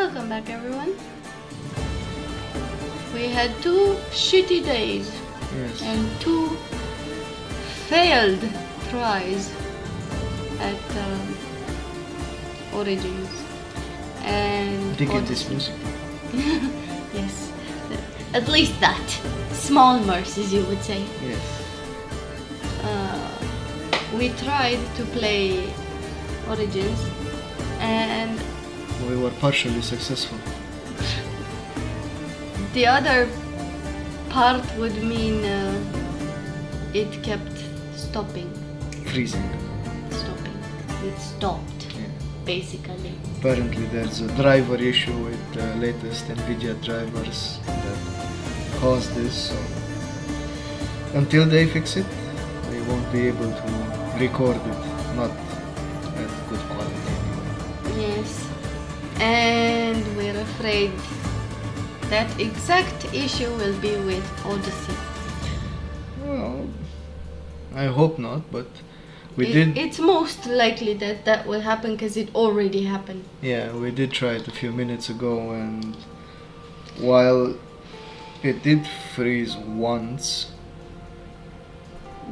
Welcome back, everyone. We had 2 shitty days and 2 failed tries at Origins and Digging this music. Yes, at least that. Small mercies, you would say. Yes. We tried to play Origins and We were partially successful. the other part would mean it kept stopping. Freezing. It stopped, Yeah. basically. Apparently there's a driver issue with the latest NVIDIA drivers that caused this, so until they fix it, we won't be able to record it, not at good quality anyway. Yes. And we're afraid that exact issue will be with Odyssey. Well, I hope not, but It's most likely that will happen because it already happened. Yeah, we did try it a few minutes ago, and while it did freeze once,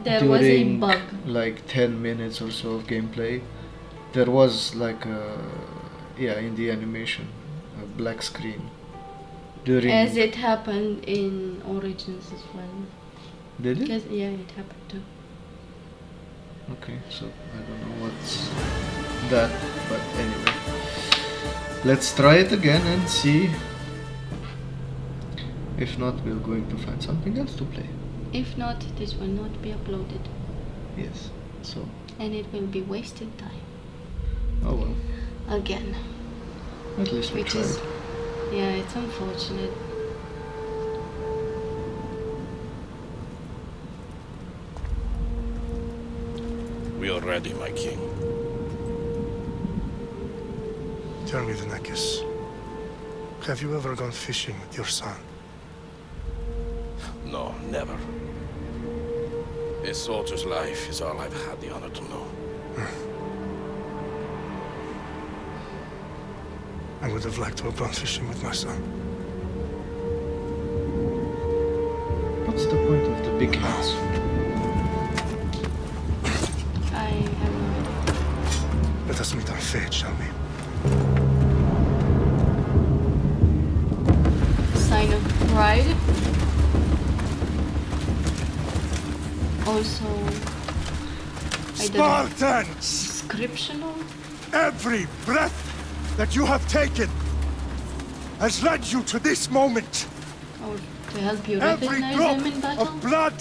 There was a during bug. like 10 minutes or so of gameplay, there was like in the animation, a black screen. As it happened in Origins as well. Did it? Yeah, it happened too. Okay, so I don't know what's that, but anyway. Let's try it again and see. If not, we're going to find something else to play. If not, this will not be uploaded. Yes, so. And it will be wasted time. Oh well. Again. At least we tried. Yeah, it's unfortunate. We are ready, my king. Tell me, the Nekis, have you ever gone fishing with your son? No, never. A soldier's life is all I've had the honor to know. I would have liked to have gone fishing with my son. What's the point of the big hats? I have no idea. Let us meet our fate, shall we? Sign of pride. Also, I don't know. Spartans! Descriptional? Every breath that you have taken has led you to this moment. Or to help you Every recognize drop them in battle? of blood,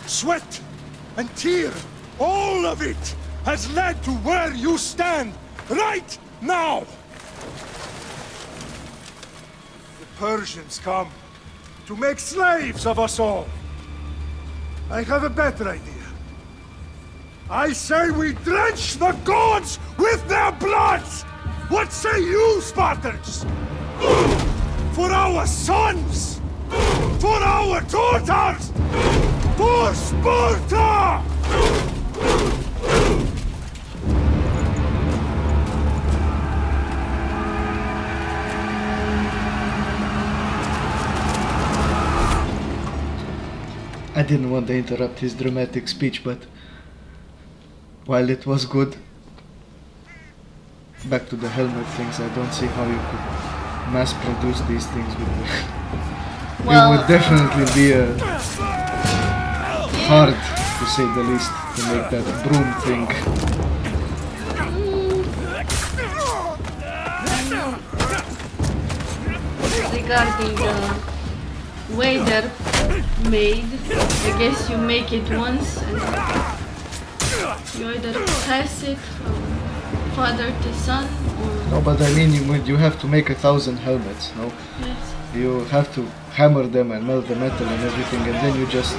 sweat, and tear, all of it has led to where you stand right now. The Persians come to make slaves of us all. I have a better idea. I say we drench the gods with their blood! What say you, Spartans? For our sons! For our daughters! For Sparta! I didn't want to interrupt his dramatic speech, but while it was good, back to the helmet things, I don't see how you could mass produce these things with the Well, it would definitely be hard, to say the least, to make that broom thing. regarding the way they're made, I guess you make it once and you either pass it from father to son or... No, but I mean, you have to make 1,000 helmets, no? Yes. You have to hammer them and melt the metal and everything, and then you just,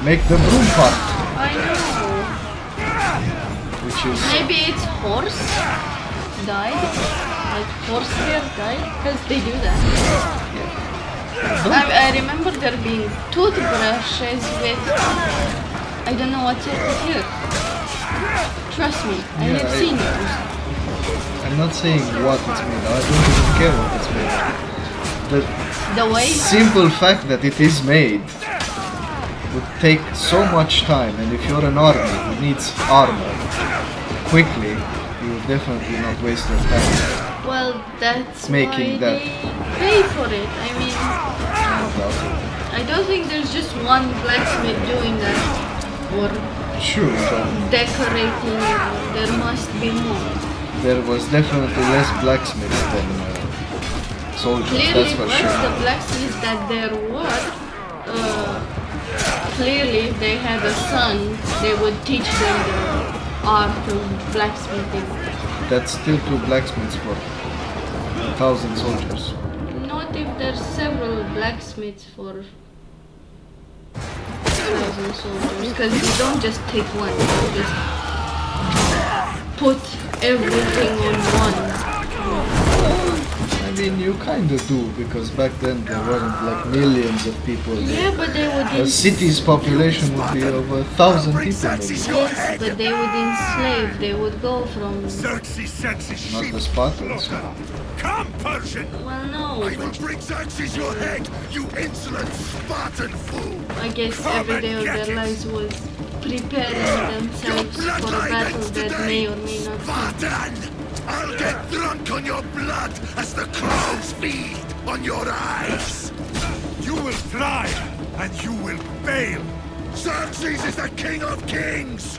make the broom part, I know. which is... Maybe it's horse died, like horsehair died, because they do that. I remember there being toothbrushes with... I don't know what's over here. Trust me, I have seen it. And not saying what it's made of. I don't even care what it's made of. The way Simple fact that it is made would take so much time, and if you're an army who needs armor quickly, you would definitely not waste your time. well, that's Making why that. they pay for it. I mean, I don't think there's just one blacksmith doing that or Sure, decorating. There must be more. there was definitely less blacksmiths than soldiers, Clearly, that's for once sure. the blacksmiths that there were, clearly if they had a son, they would teach them the art of blacksmithing. That's still 2 blacksmiths for 1,000 soldiers. Not if there's several blacksmiths for 1,000 soldiers, because you don't just take one, you just put everything on one. I mean, you kind of do, because back then there weren't like millions of people. Yeah, but they would A city's population would be over 1,000 people maybe. yes, but they would enslave. They would go from. Xerxes sends his Not sheep the Spartans. to slaughter. Come, Persian! Well, no. I will bring Xerxes your head, you insolent Spartan fool! I guess every day of their lives was preparing themselves for a battle that may or may not come. Spartan! I'll get drunk on your blood as the crows feed on your eyes! You will try, and you will fail! Xerxes is the king of kings!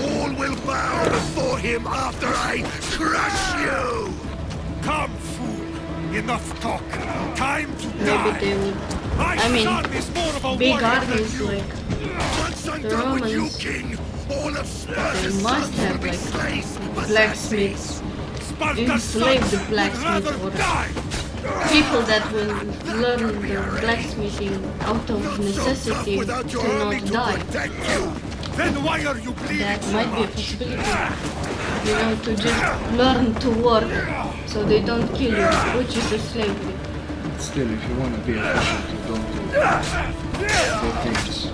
All will bow before him after I crush you! Come, fool! Enough talk! Time to Maybe die! they would. My I mean, son is more of a big warrior than armies you. like Once I'm the done with you, Romans, king, all of they Sparta's must sons will have be like slaves for blacksmiths, Sparta's enslaved sons would blacksmiths rather or die. people that will learn the blacksmithing out of Not so necessity tough without to your army not to die. protect you. Then why are you bleeding That so might be a much? possibility. You know, to just learn to work so they don't kill you, which is a slavery. Still, if you want to be efficient, you don't do bad things.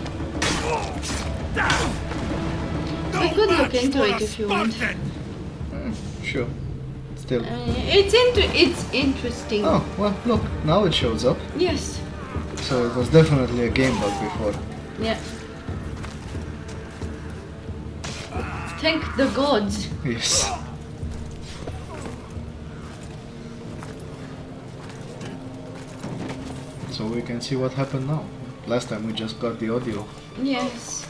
We could look into it if you want. Sure. Still. It's interesting. Oh, well, look, now it shows up. Yes. So it was definitely a game bug before. Yeah. Thank the gods. Yes. So we can see what happened now. Last time we just got the audio. Yes.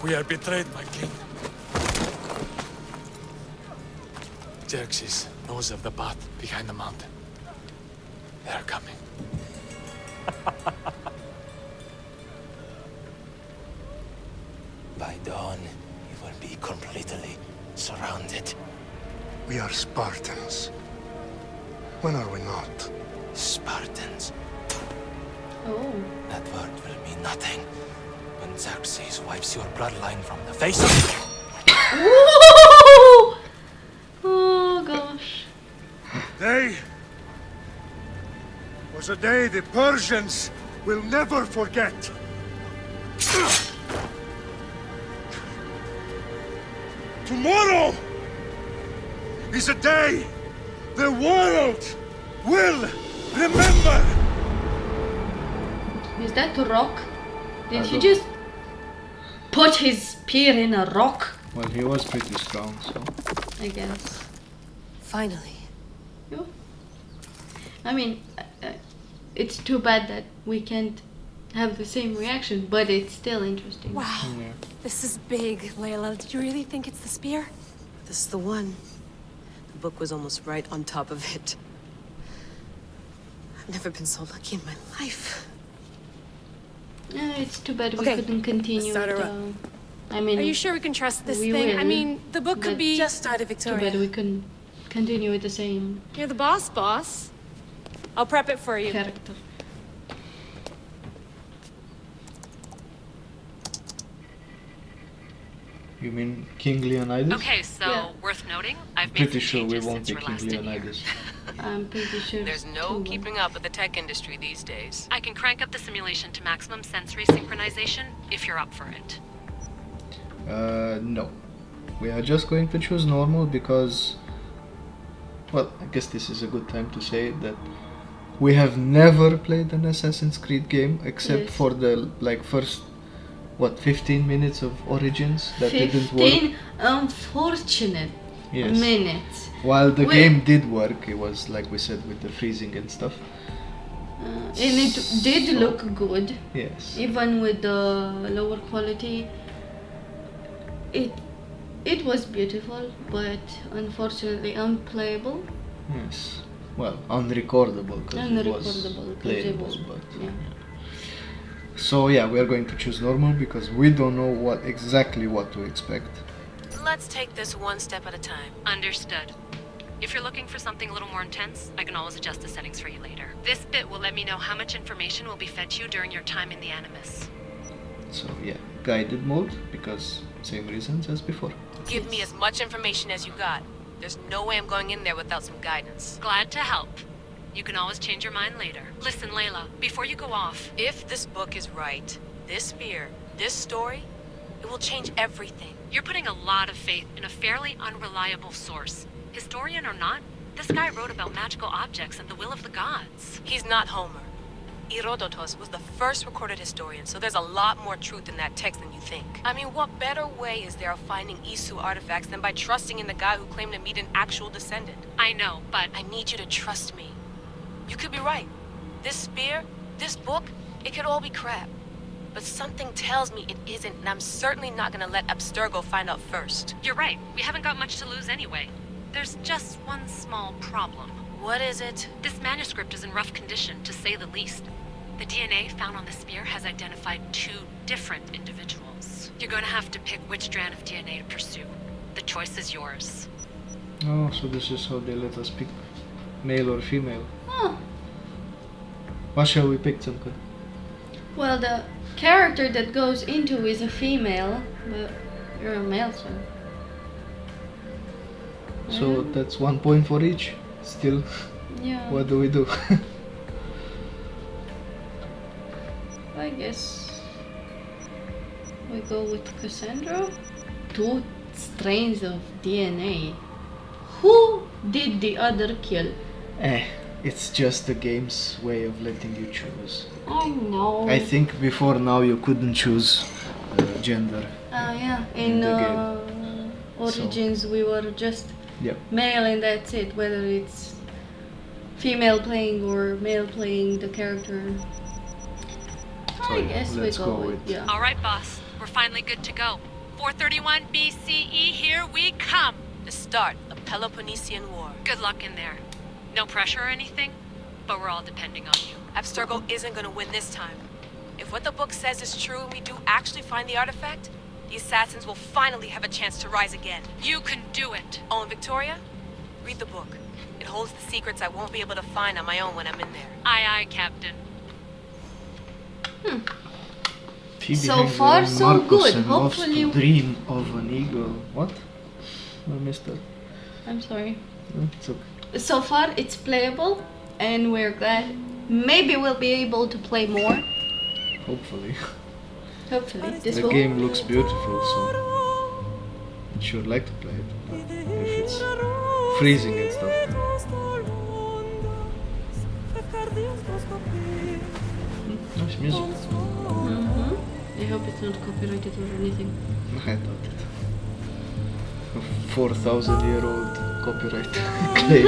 We are betrayed, my king. Xerxes knows of the path behind the mountain. They are coming. By dawn, you will be completely surrounded. We are Spartans. When are we not? Spartans. Oh. That word will mean nothing when Xerxes wipes your bloodline from the face of... Woo! Oh gosh. Day was a day the Persians will never forget. Tomorrow is a day the world will remember. Is that a rock? Did I he don't- just put his spear in a rock? Well, he was pretty strong, so... I guess. Finally. Yeah. I mean, it's too bad that we can't have the same reaction, but it's still interesting. Wow. Yeah. This is big, Layla. Did you really think it's the spear? This is the one. The book was almost right on top of it. I've never been so lucky in my life. It's too bad we Okay, couldn't continue. start her with, up. I mean, Are you sure we can trust this we thing? I will, mean, the book but could be... Just started, too Victoria. bad we couldn't continue with the same You're the boss. I'll prep it for you. character. You mean King Leonidas? Okay, so Yeah. worth noting, I've made Pretty some sure we changes won't since be we're King last in here. Leonidas. I'm pretty sure. There's no too. keeping up with the tech industry these days. I can crank up the simulation to maximum sensory synchronization if you're up for it. No. we are just going to choose normal because, well, I guess this is a good time to say that we have never played an Assassin's Creed game except Yes. for the first 15 minutes of Origins that didn't work. 15 unfortunate Yes. minutes. While the We- game did work, it was like we said with the freezing and stuff. And it did So- look good, Yes. even with the lower quality. It was beautiful, but unfortunately unplayable. Yes. Well, unrecordable because it was Unrecordable, 'cause it playable, was- but yeah. So yeah, we are going to choose normal because we don't know exactly what to expect. Let's take this one step at a time. Understood. If you're looking for something a little more intense, I can always adjust the settings for you later. This bit will let me know how much information will be fed to you during your time in the Animus. So yeah, guided mode because same reasons as before. Give me as much information as you got. There's no way I'm going in there without some guidance. Glad to help. You can always change your mind later. Listen, Layla, before you go off, if this book is right, this spear, this story, it will change everything. You're putting a lot of faith in a fairly unreliable source. Historian or not, this guy wrote about magical objects and the will of the gods. He's not Homer. Herodotus was the first recorded historian, so there's a lot more truth in that text than you think. I mean, what better way is there of finding Isu artifacts than by trusting in the guy who claimed to meet an actual descendant? I know, but I need you to trust me. You could be right. This spear, this book, it could all be crap. But something tells me it isn't, and I'm certainly not gonna let Abstergo find out first. You're right. We haven't got much to lose anyway. There's just one small problem. What is it? This manuscript is in rough condition, to say the least. The DNA found on the spear has identified 2 different individuals. You're gonna have to pick which strand of DNA to pursue. The choice is yours. Oh, so this is how they let us pick male or female. Oh, What shall we pick, Chimkin? well, the character that goes into is a female, but you're a male, so. So that's 1 point for each. Still, Yeah. what do we do? I guess we go with Cassandra. 2 strains of DNA. Who did the other kill? It's just the game's way of letting you choose. I know. I think before now you couldn't choose gender. Yeah. in In the game. Origins, we were just Yep. male, and that's it. Whether it's female playing or male playing the character. So I yeah, guess we let's go go with with- yeah. All right, boss. We're finally good to go. 431 BCE, here we come. The start of Peloponnesian War. Good luck in there. No pressure or anything, but we're all depending on you. Abstergo isn't gonna win this time. If what the book says is true and we do actually find the artifact, the assassins will finally have a chance to rise again. You can do it. Oh, and Victoria, read the book. It holds the secrets I won't be able to find on my own when I'm in there. Aye, aye, Captain. Phoebe So hangs far, around so Marcus good. and loves Hopefully- to dream of an eagle. What? I missed that. I'm sorry. It's okay. So far, it's playable, and we're glad. Maybe we'll be able to play more. Hopefully. Hopefully, this The will. game looks beautiful, so I'd sure like to play it. But if it's freezing and stuff. Nice music. I hope it's not copyrighted or anything. I doubt it. A 4,000-year-old copyright claim.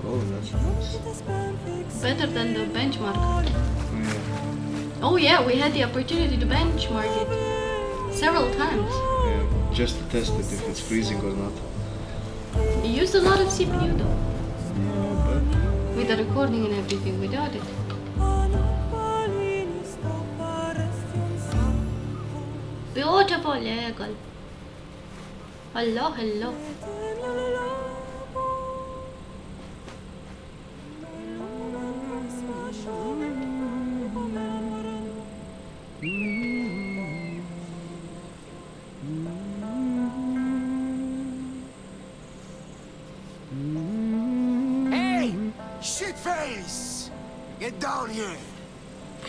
Oh, that's nice. Better than the benchmark. Yeah, Oh yeah, we had the opportunity to benchmark it several times. yeah, just to test it if it's freezing or not. We used a lot of CPU though, But with the recording and everything. We got it. Beautiful eagle. Hello, hello. Hey! Shitface! Get down here!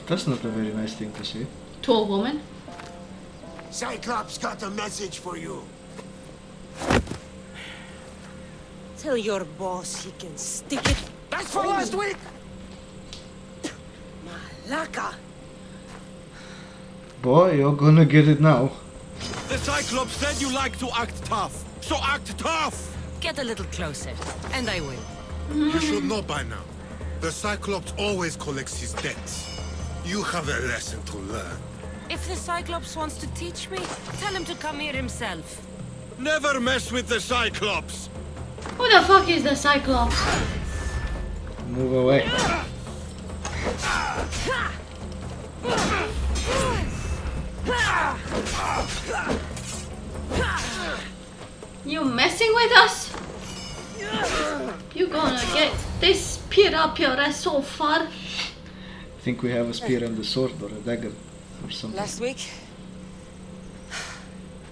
that's not a very nice thing to say. To a woman? Cyclops got a message for you. Tell your boss he can stick it. That's for last week! Malaka! Boy, you're gonna get it now. The Cyclops said you like to act tough, so act tough! Get a little closer, and I will. You should know by now. The Cyclops always collects his debts. You have a lesson to learn. If the Cyclops wants to teach me, tell him to come here himself. Never mess with the Cyclops! Who the fuck is the Cyclops? Move away. You messing with us? You gonna get this spear up your ass so far? I think we have a spear and a sword or a dagger or something. Last week?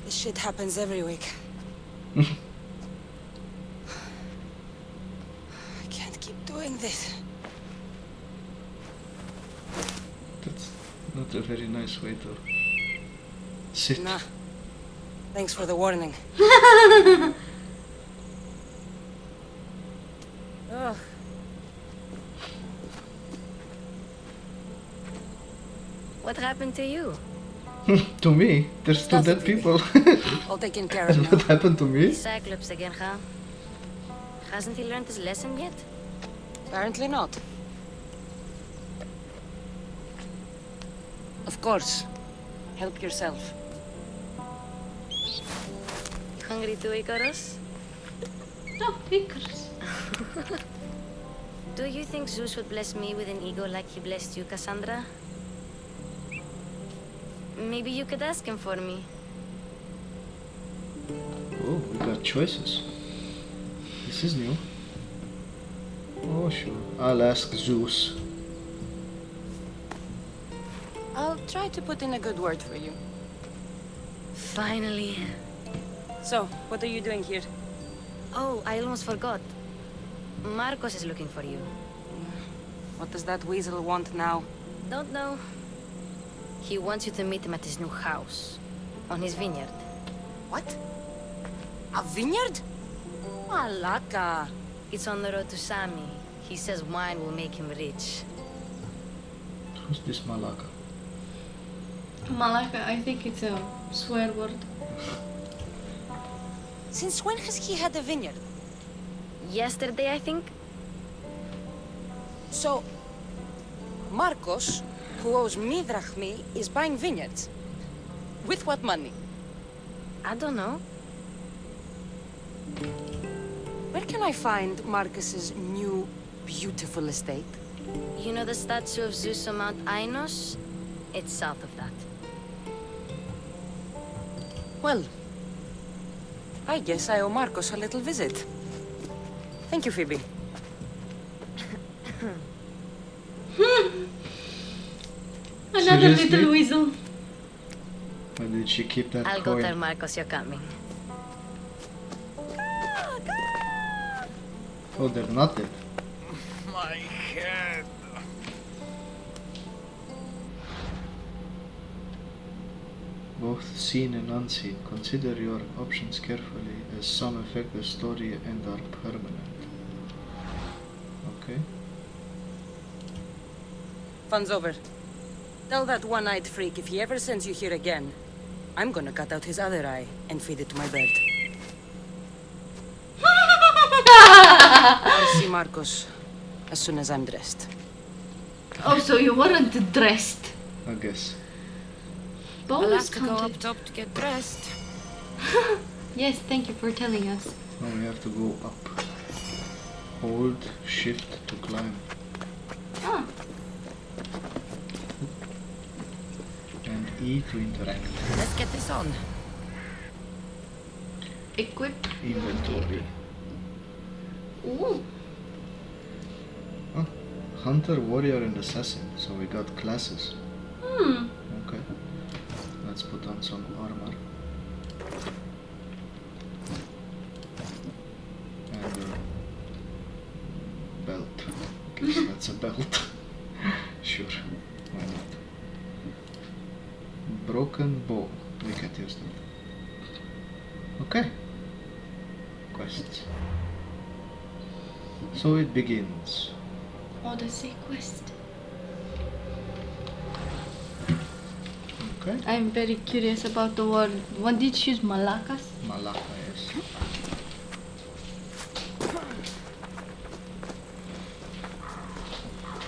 This shit happens every week. I can't keep doing this. That's not a very nice way to sit. Nah. Thanks for the warning. Ugh. What happened to you? To me? There's two Nothing dead to me. people. All taken care of And now. what happened to me? Cyclops again, huh? Hasn't he learned his lesson yet? Apparently not. Of course. Help yourself. Hungry too, Icarus? No, Icarus. Do you think Zeus would bless me with an ego like he blessed you, Cassandra? Maybe you could ask him for me. Oh, we got choices. This is new. Oh, sure. I'll ask Zeus. I'll try to put in a good word for you. Finally. So, what are you doing here? Oh, I almost forgot. Marcos is looking for you. What does that weasel want now? Don't know. He wants you to meet him at his new house. On his vineyard. What? A vineyard? Malaka. It's on the road to Sami. He says wine will make him rich. Who's this Malaka? Malaka, I think it's a swear word. Since when has he had a vineyard? Yesterday, I think? So, Marcos, who owes me drachmi, is buying vineyards. With what money? I don't know. Where can I find Marcus's new, beautiful estate? You know the statue of Zeus on Mount Ainos? It's south of that. Well, I guess I owe Marcos a little visit. Thank you, Phoebe. Another Seriously? little weasel. Where did she keep that I'll go coin? tell Marcos you're coming. Oh, they're not dead. My head. Both seen and unseen. Consider your options carefully, as some affect the story and are permanent. Okay. Fun's over. Tell that one-eyed freak if he ever sends you here again, I'm gonna cut out his other eye and feed it to my bird. I'll see Marcos as soon as I'm dressed. Oh, so you weren't dressed. I guess. I'll Bonus have to go up content. top to get dressed. Yes, thank you for telling us. Now we have to go up. Hold shift to climb. Ah, And E to interact. Let's get this on. equip. Inventory. Ooh. Oh, Hunter, Warrior and Assassin. So we got classes. Hmm. Okay. Let's put on some armor. And a belt. Okay, so that's a belt. Sure, why not? Broken bow. Wicked. use them. Okay. Quests. So it begins. Odyssey quest. Okay. I'm very curious about the word. What did she use? Malakas? Malaka, yes.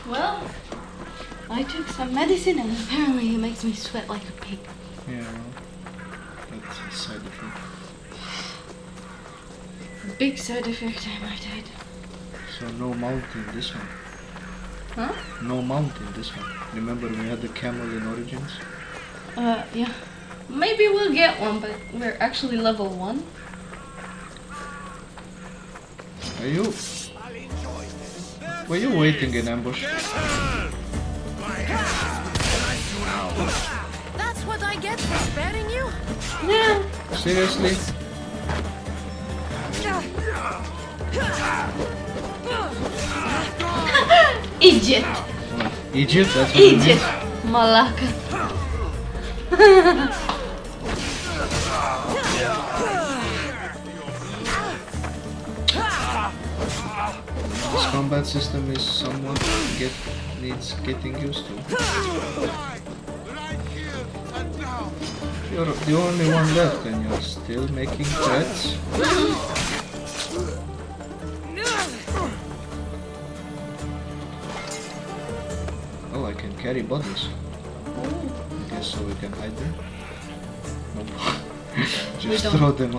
Well, I took some medicine and apparently it makes me sweat like a pig. Yeah, that's a side effect. Big side effect, I might add. So no mount in this one. Huh? No mount in this one. Remember we had the camel in Origins? Yeah. Maybe we'll get one, but we're actually level 1. Are you? Were you waiting in ambush? That's what I get for sparing you? Yeah. Seriously? Idiot. What? Egypt? That's what it Idiot. means? Malaka. This combat system is somewhat needs getting used to. You're the only one left and you're still making threats? Oh, I can carry bodies. I guess so we can hide them? Nope. Just throw them.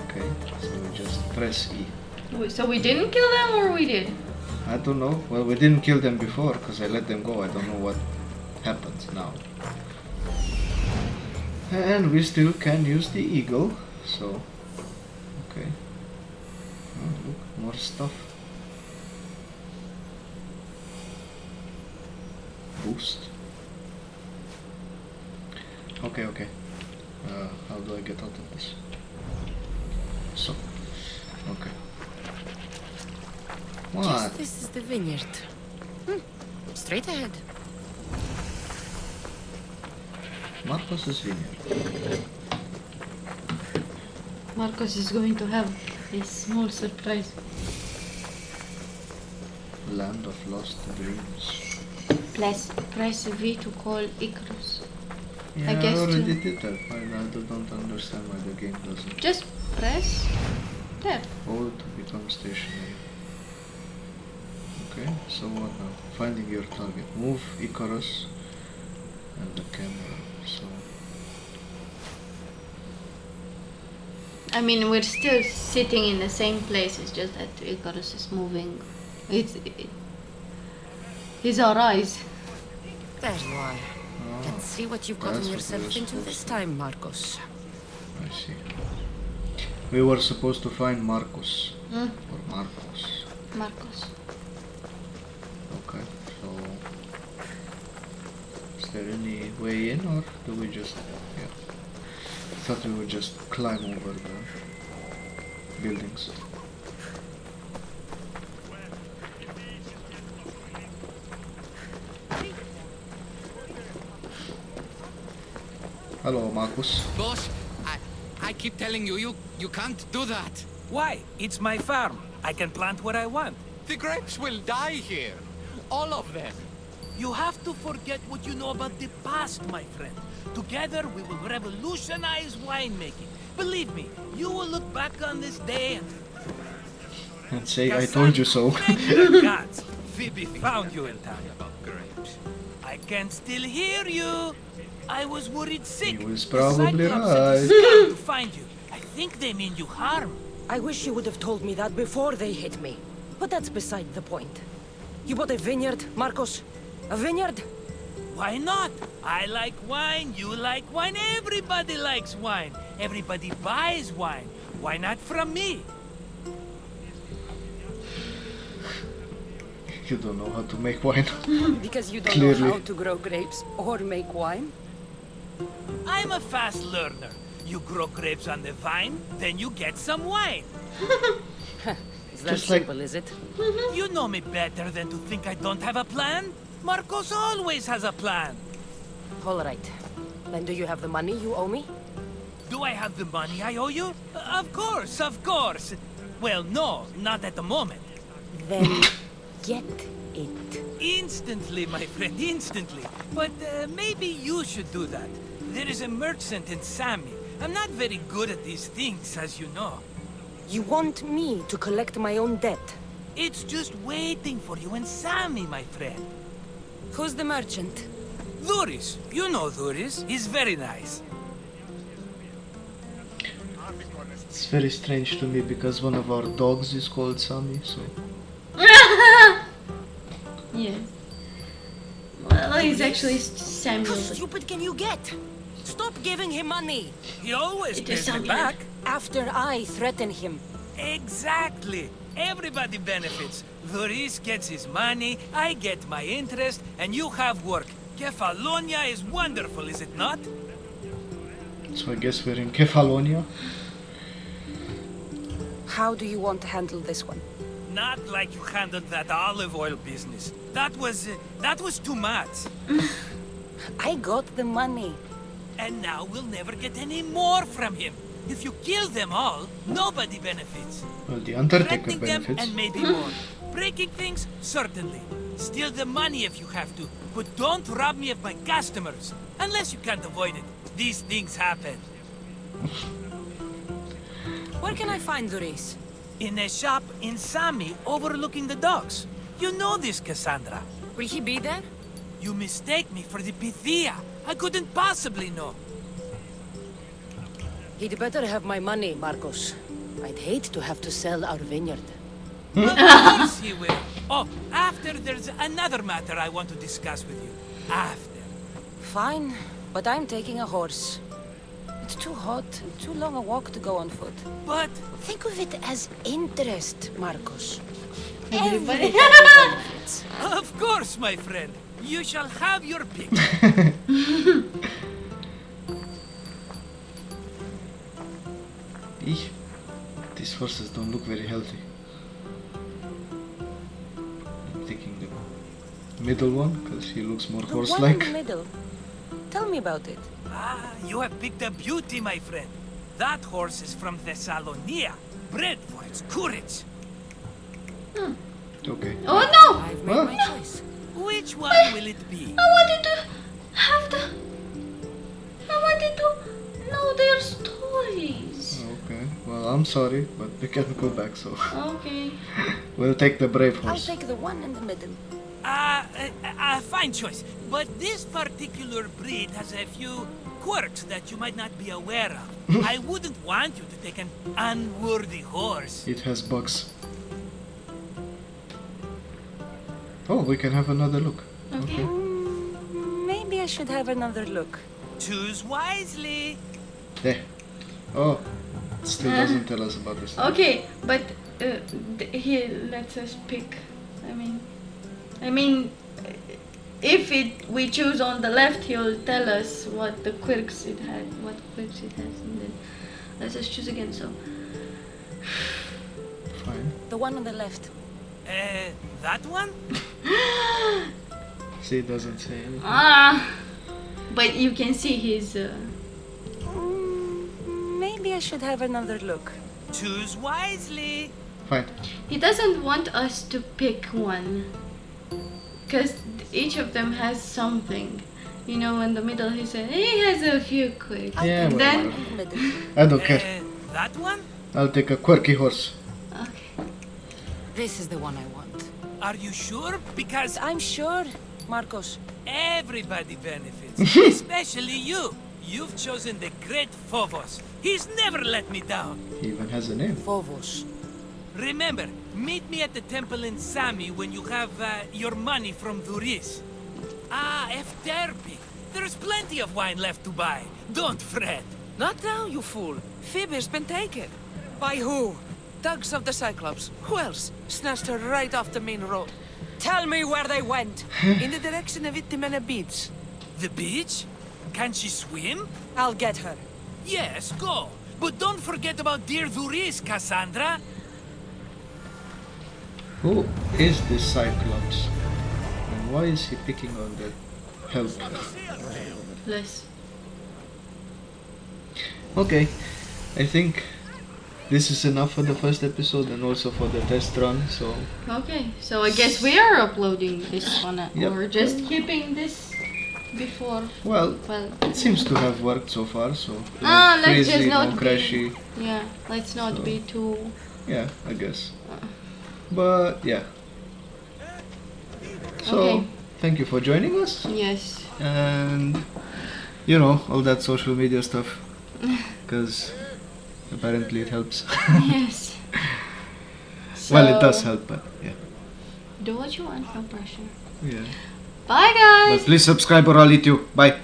Okay, so we just press E. Wait, so we didn't kill them or we did? I don't know. Well, we didn't kill them before because I let them go. I don't know what happens now. And we still can use the eagle. So, okay. Oh, look, more stuff. Boost. Okay, okay. How do I get out of this? So, okay. What? Guess this is the vineyard. Straight ahead. Marcos's vineyard. Marcos is going to have a small surprise. Land of lost dreams. Press V to call Icarus. Yeah, I guess already to... did that. I don't understand why the game doesn't. Just press tab. Hold to become stationary. Okay, so what now? Finding your target. Move Icarus and the camera. So I mean, we're still sitting in the same place. It's just that Icarus is moving. He's our eyes. There you are. Let's see what you've gotten that's what yourself we're into this supposed time, Marcos. I see. We were supposed to find Marcos. Or Marcos. Marcos. Okay, so is there any way in or do we just I thought we would just climb over the buildings. Hello, Marcus. Boss, I keep telling you, you can't do that. Why? It's my farm. I can plant what I want. The grapes will die here. All of them. You have to forget what you know about the past, my friend. Together, we will revolutionize winemaking. Believe me, you will look back on this day And say, I told you so. Thank the gods. Phoebe found you in time. About grapes. I can still hear you. I was worried sick. He was probably right. To find you. I think they mean you harm. I wish you would have told me that before they hit me. But that's beside the point. You bought a vineyard, Marcos? A vineyard? Why not? I like wine, you like wine, everybody likes wine. Everybody buys wine. Why not from me? You don't know how to make wine. Because you don't Clearly. know how to grow grapes or make wine? I'm a fast learner. You grow grapes on the vine, then you get some wine. Is that Just like- simple, is it? You know me better than to think I don't have a plan. Marcos always has a plan. All right. Then do you have the money you owe me? Do I have the money I owe you? Of course, of course. Well, no, not at the moment. Then get it. Instantly, my friend, instantly. But maybe you should do that. There is a merchant in Sami. I'm not very good at these things, as you know. You want me to collect my own debt? It's just waiting for you in Sami, my friend. Who's the merchant? Dhuris. You know Dhuris. He's very nice. It's very strange to me because one of our dogs is called Sammy, so... Yeah. Well, he's actually Samuel. How stupid can you get? Stop giving him money. He always It is pays me Samuel. back. After I threaten him. Exactly. Everybody benefits. Dhuris gets his money, I get my interest, and you have work. Kefalonia is wonderful, is it not? So I guess we're in Kefalonia. How do you want to handle this one? Not like you handled that olive oil business. That was too much. I got the money. And now we'll never get any more from him. If you kill them all, nobody benefits. Well, the Undertaker Threatening them benefits. and maybe more. Breaking things, certainly. Steal the money if you have to, but don't rob me of my customers. Unless you can't avoid it. These things happen. Where can I find Dhuris? In a shop in Sami overlooking the docks. You know this, Cassandra. Will he be there? You mistake me for the Pythia. I couldn't possibly know. He'd better have my money, Marcos. I'd hate to have to sell our vineyard. Of course he will. Oh, after there's another matter I want to discuss with you. After. Fine, but I'm taking a horse. It's too hot and too long a walk to go on foot. But think of it as interest, Marcos. Everybody. benefits. Of course, my friend. You shall have your pick. Eeh, these horses don't look very healthy. I'm taking the middle one because he looks more The one in horse-like. the middle. Tell me about it. Ah, you have picked a beauty, my friend. That horse is from Thessalonia, bred for its courage. Okay. Oh no! I've made my choice. Which one will it be? I wanted to have the... I wanted to know their stories. Okay. Well, I'm sorry, but we can't go back, so Okay. we'll take the brave I'll horse. take the one in the middle. Fine choice. But this particular breed has a few quirks that you might not be aware of. I wouldn't want you to take an unworthy horse. It has bugs. Oh, we can have another look. Okay. Maybe I should have another look. Choose wisely. There. Oh, it still doesn't tell us about this. Okay, but he lets us pick. I mean, if we choose on the left, he'll tell us what the quirks it has, and then let's just choose again. So Fine. The one on the left. That one? See, it doesn't say anything. but you can see his. Maybe I should have another look. Choose wisely. Fine. He doesn't want us to pick one, because each of them has something. You know, in the middle he said he has a few quirks. Yeah, And then I don't care. That one? I'll take a quirky horse. This is the one I want. Are you sure? Because I'm sure, Marcos. everybody benefits, especially you. You've chosen the great Phobos. He's never let me down. He even has a name. Phobos. Remember, meet me at the temple in Sami when you have your money from Dhuris. Efterpi. There's plenty of wine left to buy. Don't fret. Not now, you fool. Phoebe's been taken. By who? Thugs of the Cyclops. Who else? Snatched her right off the main road. Tell me where they went. In the direction of Itimena Beach. The beach? Can she swim? I'll get her. Yes, go. But don't forget about dear Dhuris, Cassandra. Who is this Cyclops? And why is he picking on the help? Less. Okay, I think this is enough for the first episode and also for the test run. So okay, so I guess we are uploading this one, Yep. or just keeping this before. well, it seems to have worked so far. So let's freezy, just no not crashy. Yeah, let's not So- be too. Yeah, I guess. But yeah. So Okay. thank you for joining us, Yes. and you know all that social media stuff, because apparently it helps. Yes. Well, it So, does help, but yeah. Do what you want, no pressure. Yeah. Bye, guys. But please subscribe or I'll eat you. Bye.